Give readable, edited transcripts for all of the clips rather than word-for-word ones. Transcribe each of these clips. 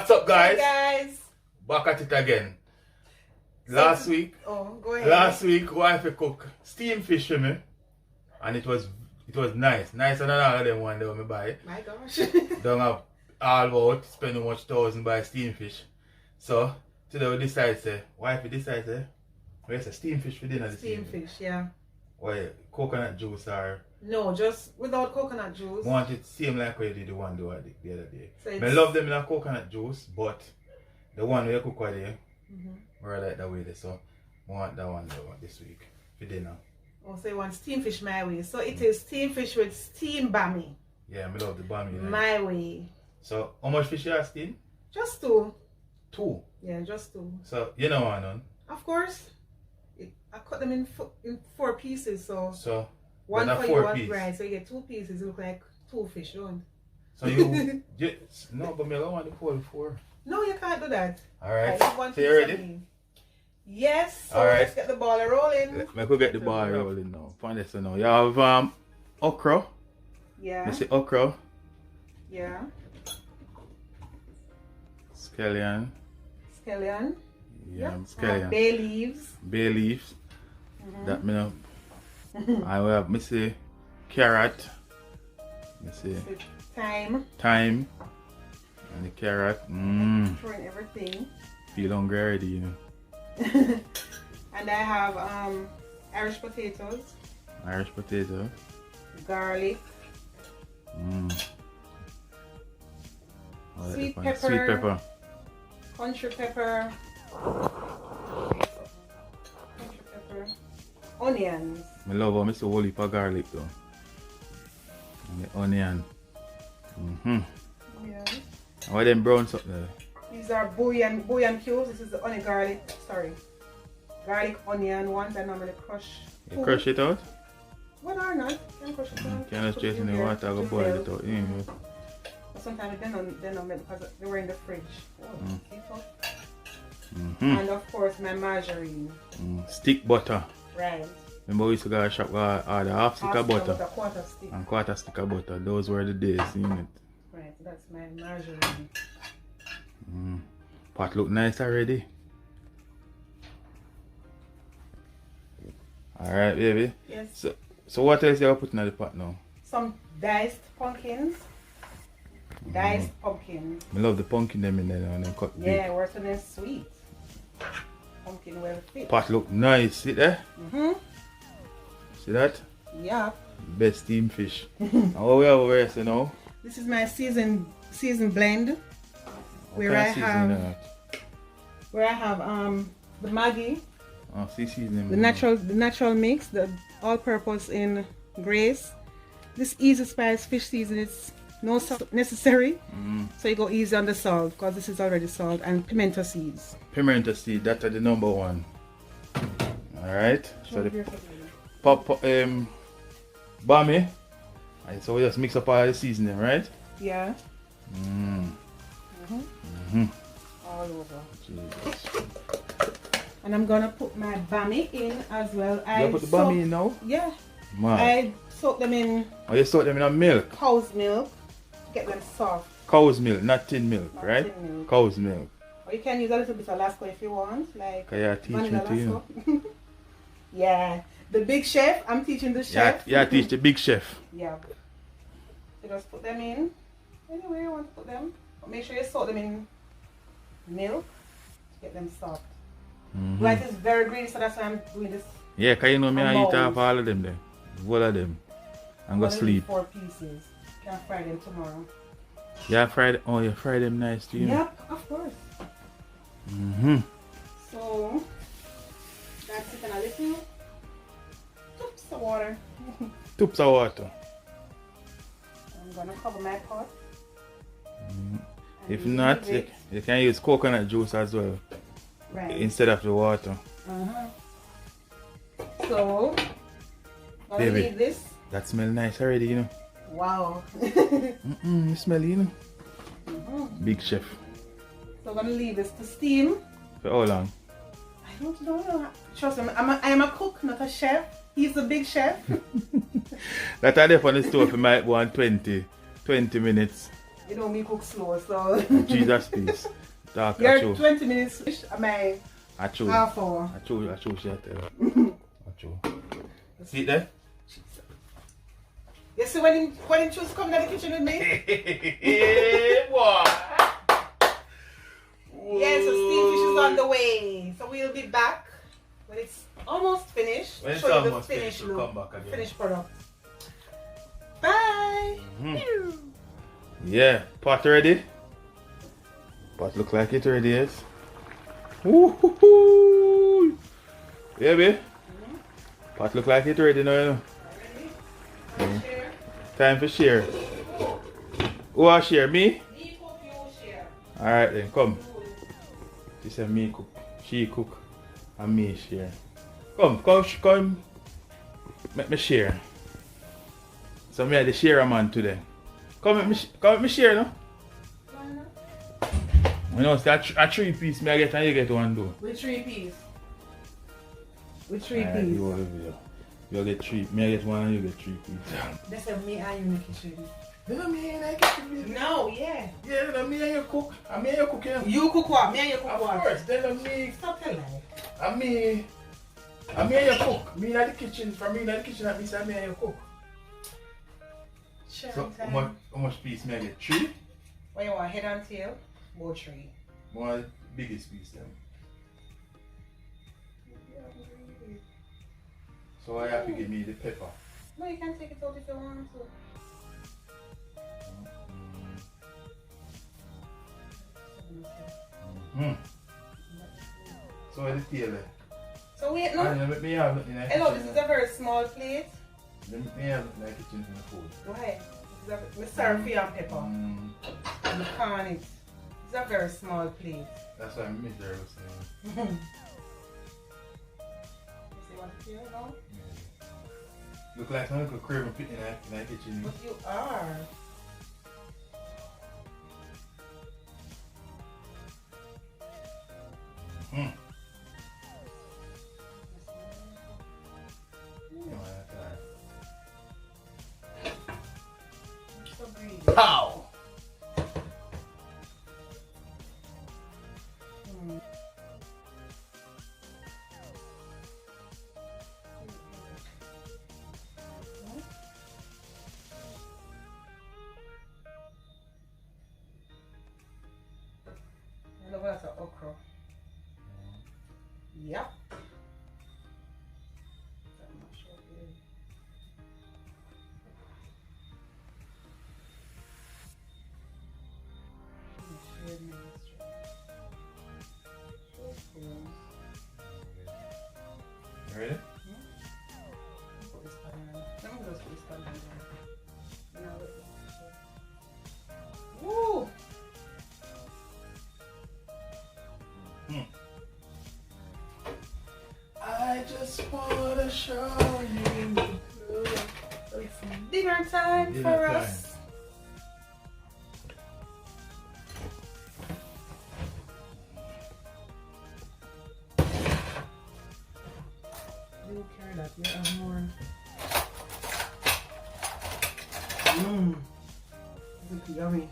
What's up, guys? Hey guys. Back at it again. Last week, Go ahead. Last week, wife cooked steamed fish for me, and it was nice, nicer than all of them one day when I buy. My gosh. Don't have all about spending much thousand buy steamed fish. So today we decide wife decide we say steamed fish for dinner this Steamed evening. fish, yeah. Why coconut juice or No, just without coconut juice. want it same like we did the one the other day. So I love them in a coconut juice, but the one we cook with there, I like that way there. So I want that one this week for dinner. Oh, so you want steamed fish my way. So it is steamed fish with steamed bammy. Yeah, I love the bammy. My way. So how much fish you have steamed? Just two. 2. Yeah, just two. So you know what none? Of course. I cut them in 4 pieces, so one for you, four one piece. right. So you get 2 pieces. It look like 2 fish, don't So you no, but me I don't want to pull 4. No, you can't do that. Alright. One So you piece of ready? me. Yes. So Alright. let's get the ball rolling. Let me go get the ball rolling now. Find this now. You have okra. Yeah. You see okra, Yeah. scallion. Scallion. Yeah, Yep. scallion. Bay leaves. Bay leaves. That me know. I will have me say carrot. Me say Thyme. thyme. And the carrot. Throwing everything. Feel hungry already, you know. And I have Irish potatoes, Irish potato. garlic, Oh, Sweet that one. pepper. Sweet pepper. country pepper, onions. I love how I see a whole heap of garlic though. And the onion. Yeah. And what them brown something there? These are bouillon cubes. This is the onion garlic. Sorry, garlic onion ones. I normally crush. You two. crush it out? What are not? Can crush it down. Can I Put straight in the there. water, I go boil it out. Yeah. But sometimes they don't make because they were in the fridge. Oh, keep up. And of course my margarine. Stick butter. Right. Remember we used to go to shop order half stick of butter A quarter stick. and quarter stick of butter. Those were the days, isn't it? Right, so that's my margarine. Pot look nice already. Alright, baby. Yes. So what else you are putting in the pot now? Some diced pumpkins. Diced pumpkins. I love the pumpkin them in there and then cut big. Yeah, worse than sweet. Pumpkin well fit. Pot look nice, see there? See that? Yeah. Best steamed fish. And what we have over here so now? This is my season blend. Where I have the Maggi, Oh, see seasoning. the natural mix, the all-purpose in Grace. This easy spice fish season, it's no salt necessary, so you go easy on the salt because this is already salt, and pimento seeds. Pimento seed, that's the number 1. Alright. So the bammy. And so we just mix up all the seasoning, right? Yeah. All over. Jesus. And I'm gonna put my bammy in as well. You put the bammy in now? Yeah. Man. I soak them in Oh, you soak them in a milk? cow's milk to get them soft. Cow's milk, not tin milk, Not right? tin milk. Cow's milk. Or you can use a little bit of Alaska if you want, like Can you teach me vanilla to you? Alaska. Yeah. The big chef, I'm teaching the chef. Yeah, teach the big chef. Yeah. You just put them in anywhere you want to put them. But make sure you soak them in milk to get them soft. Light is very green, so that's why I'm doing this. Yeah, cause you know me I eat Amount. off all of them there. All of them. And go I'm gonna sleep. do 4 pieces. Can fry them tomorrow. Yeah, you fry them nice too. Yep, of course. So that's it, and a little toops of water. Toops of water. I'm gonna cover my pot. If And not, leave it. you can use coconut juice as well Right. instead of the water. So, I'll Baby. leave this. That smell nice already, you know. Wow. You smell, you know. Big chef. So I'm gonna leave this to steam. For how long? I don't know. Trust me, I am a cook, not a chef. He's the big chef. That I left on the stove for might go on 20 minutes. You know me cook slow, so. Jesus peace. Dark, You're 20 minutes fish, am I half hour? I chose she tell. See it there? You see when he choose to come in the kitchen with me? Boy. Yeah, so steamed fish is on the way. So we'll be back when it's almost finished. When it's show you the almost finished finished, we'll look, come back again. finished product. Bye! Yeah, pot ready? Pot look like it ready, yes? Woo-hoo-hoo! Yeah, babe? Pot look like it ready now, you know? Share. Time for share. Who will share? Me? Me cook, you share. Alright then, come. She said me cook, she cook, and me share. Come. Make me share. So me are the share man today. Come let me share, no? You know, it's a 3-piece me I get and you get one too. With 3 piece. With 3 Alright, piece. you get 3, me I get one and you get 3 pieces. That's a me and you in the kitchen. No, me and I get 3 pieces. No, yeah. Yeah, then me and you cook. And me and you cook, yeah. You cook what? Me and you cook Of what? course, then me. Stop telling me. And me and you cook. Me in the kitchen, from me in the kitchen at me say me and you cook. So how much piece me I get? 3? What you want, head and tail? Or 3? One biggest piece then. So I have to give me the pepper. No, you can take it out if you want to. So the tail there. So wait, no. And let me have it in the Hello, kitchen. this is a very small plate. Let me have it in the kitchen in the food. Go ahead. We serve for you and pepper. And the corn it. It's a very small plate. That's why I'm miserable saying. You see what here now? Look like some little crib and put in the kitchen. But you are. So greedy. Pow! Look, that's an okra. Yep. Ready? Woo! I just wanna show you. It's dinner time for us. You carry that, you have more. It's yummy.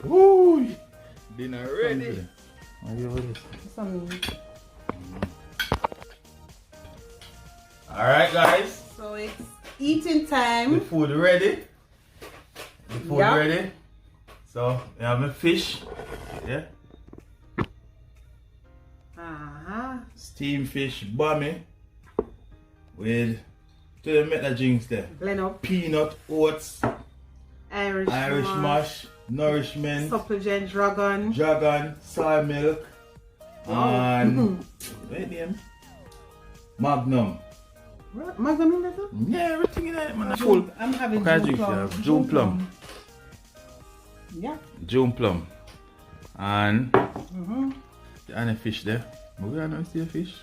Woo! Dinner ready. Alright guys. So it's eating time. The food ready. The food ready. So we have my fish. Yeah. Steamed fish bammy with to the metal drinks there. Blend up. Peanut, oats, Irish mash, nourishment, supplement, dragon, soy milk, and wait name? Magnum. Magnum in there? Yeah, everything in there, man. Full. I'm having June plum. June plum. Yeah. June plum. And the fish there. But we are not see a fish.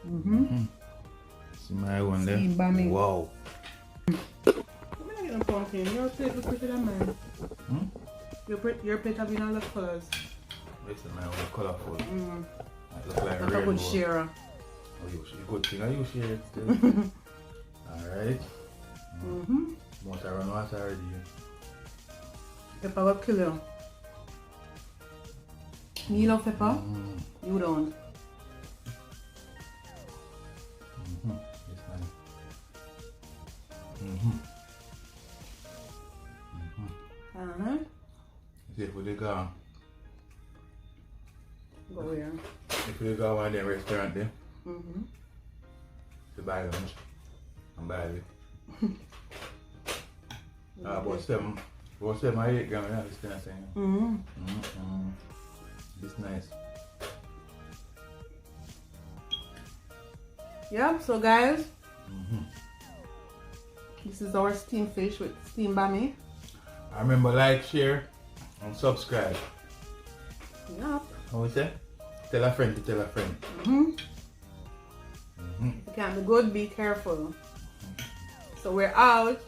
See my one there. Bammy. Wow. Your plate looks pretty than mine. Your plate have been all the colors. This is my one colorful. Mm. It looks like Like a good sharer. Oh, you good thing you share it still. Alright. Must have run water already. Pepper will kill you. Me love pepper, you don't. It's nice. See if we go. Go where? If we go one of them restaurant there. To buy lunch. And buy it. About 7 or 8 grams, yeah, this kind of thing. It's nice. Yep, so guys, this is our steamed fish with steamed bammy. Remember, like, share, and subscribe. Yep. How we say? Tell a friend to tell a friend. It can be good, be careful. So we're out.